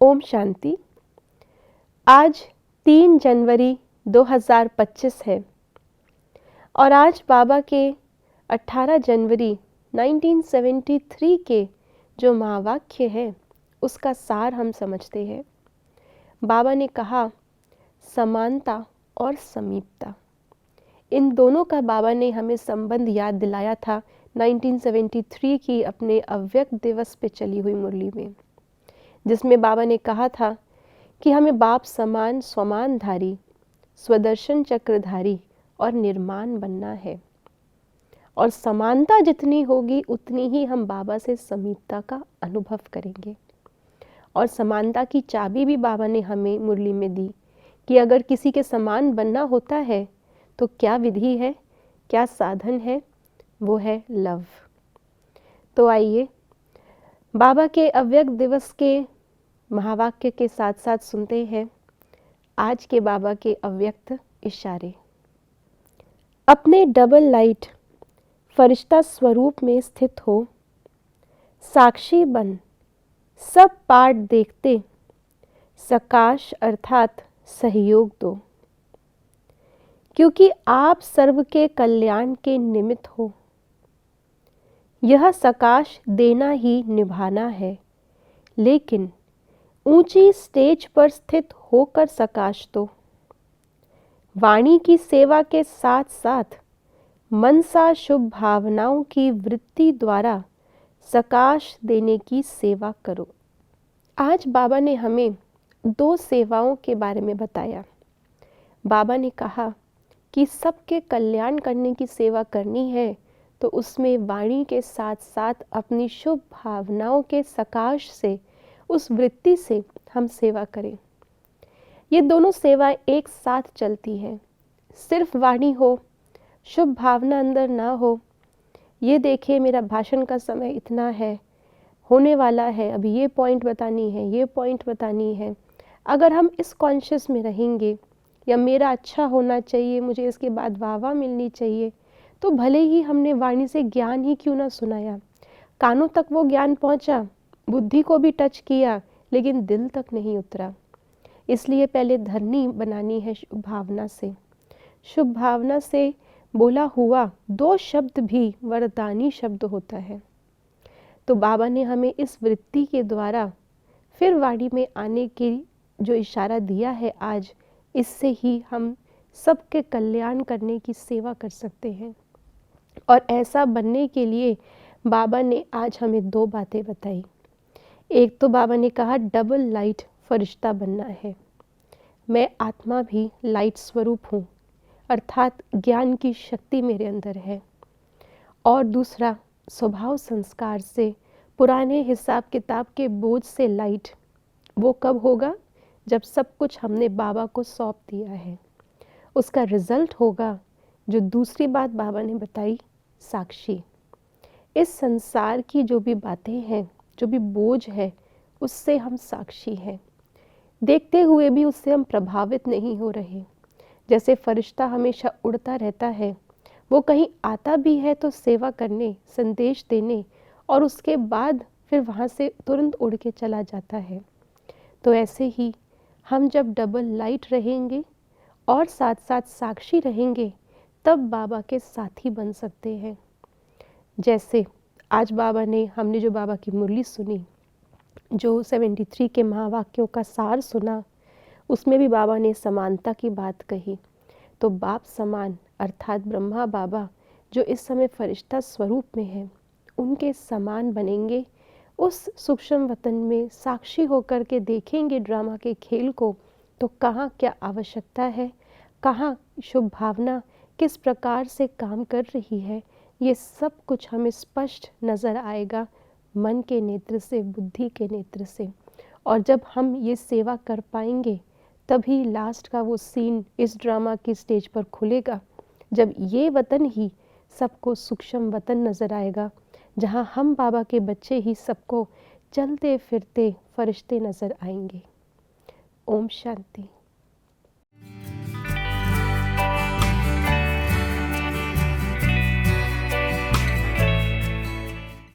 ओम शांति। आज 3 जनवरी 2025 है और आज बाबा के 18 जनवरी 1973 के जो महावाक्य है उसका सार हम समझते हैं। बाबा ने कहा समानता और समीपता, इन दोनों का बाबा ने हमें संबंध याद दिलाया था 1973 की अपने अव्यक्त दिवस पे चली हुई मुरली में, जिसमें बाबा ने कहा था कि हमें बाप समान स्वमानधारी, स्वदर्शन चक्रधारी और निर्माण बनना है। और समानता जितनी होगी उतनी ही हम बाबा से समीपता का अनुभव करेंगे। और समानता की चाबी भी बाबा ने हमें मुरली में दी कि अगर किसी के समान बनना होता है तो क्या विधि है, क्या साधन है, वो है लव। तो आइए बाबा के अव्यक्त दिवस के महावाक्य के साथ साथ सुनते हैं आज के बाबा के अव्यक्त इशारे। अपने डबल लाइट फरिश्ता स्वरूप में स्थित हो, साक्षी बन सब पाठ देखते, सकाश अर्थात सहयोग दो, क्योंकि आप सर्व के कल्याण के निमित्त हो। यह सकाश देना ही निभाना है, लेकिन ऊंची स्टेज पर स्थित होकर सकाश दो। वाणी की सेवा के साथ साथ मनसा शुभ भावनाओं की वृत्ति द्वारा सकाश देने की सेवा करो। आज बाबा ने हमें 2 सेवाओं के बारे में बताया। बाबा ने कहा कि सबके कल्याण करने की सेवा करनी है तो उसमें वाणी के साथ साथ अपनी शुभ भावनाओं के सकाश से, उस वृत्ति से हम सेवा करें। ये दोनों सेवाएं एक साथ चलती हैं। सिर्फ वाणी हो, शुभ भावना अंदर ना हो, ये देखिए मेरा भाषण का समय इतना है, होने वाला है, अभी ये पॉइंट बतानी है, ये पॉइंट बतानी है। अगर हम इस कॉन्शियस में रहेंगे या मेरा अच्छा होना चाहिए, मुझे इसके बाद वाह मिलनी चाहिए, तो भले ही हमने वाणी से ज्ञान ही क्यों ना सुनाया, कानों तक वो ज्ञान पहुंचा, बुद्धि को भी टच किया, लेकिन दिल तक नहीं उतरा। इसलिए पहले धरनी बनानी है शुभ भावना से। शुभ भावना से बोला हुआ 2 शब्द भी वरदानी शब्द होता है। तो बाबा ने हमें इस वृत्ति के द्वारा फिर वाणी में आने के जो इशारा दिया है आज, इससे ही हम सबके कल्याण करने की सेवा कर सकते हैं। और ऐसा बनने के लिए बाबा ने आज हमें 2 बातें बताई। एक तो बाबा ने कहा डबल लाइट फरिश्ता बनना है। मैं आत्मा भी लाइट स्वरूप हूँ, अर्थात ज्ञान की शक्ति मेरे अंदर है। और दूसरा, स्वभाव संस्कार से, पुराने हिसाब किताब के बोझ से लाइट, वो कब होगा? जब सब कुछ हमने बाबा को सौंप दिया है। उसका रिजल्ट होगा जो दूसरी बात बाबा ने बताई, साक्षी। इस संसार की जो भी बातें हैं, जो भी बोझ है, उससे हम साक्षी हैं। देखते हुए भी उससे हम प्रभावित नहीं हो रहे। जैसे फरिश्ता हमेशा उड़ता रहता है, वो कहीं आता भी है तो सेवा करने, संदेश देने, और उसके बाद फिर वहाँ से तुरंत उड़ के चला जाता है। तो ऐसे ही हम जब डबल लाइट रहेंगे और साथ साथ साक्षी रहेंगे, तब बाबा के साथी बन सकते हैं। जैसे आज हमने जो बाबा की मुरली सुनी, जो 73 के महावाक्यों का सार सुना, उसमें भी बाबा ने समानता की बात कही। तो बाप समान अर्थात ब्रह्मा बाबा जो इस समय फरिश्ता स्वरूप में हैं, उनके समान बनेंगे। उस सूक्ष्म वतन में साक्षी होकर के देखेंगे ड्रामा के खेल को, तो कहाँ क्या आवश्यकता है, कहाँ शुभ भावना किस प्रकार से काम कर रही है, ये सब कुछ हमें स्पष्ट नज़र आएगा मन के नेत्र से, बुद्धि के नेत्र से। और जब हम ये सेवा कर पाएंगे तभी लास्ट का वो सीन इस ड्रामा की स्टेज पर खुलेगा, जब ये वतन ही सबको सूक्ष्म वतन नज़र आएगा, जहाँ हम बाबा के बच्चे ही सबको चलते फिरते फरिश्ते नज़र आएंगे। ओम शांति।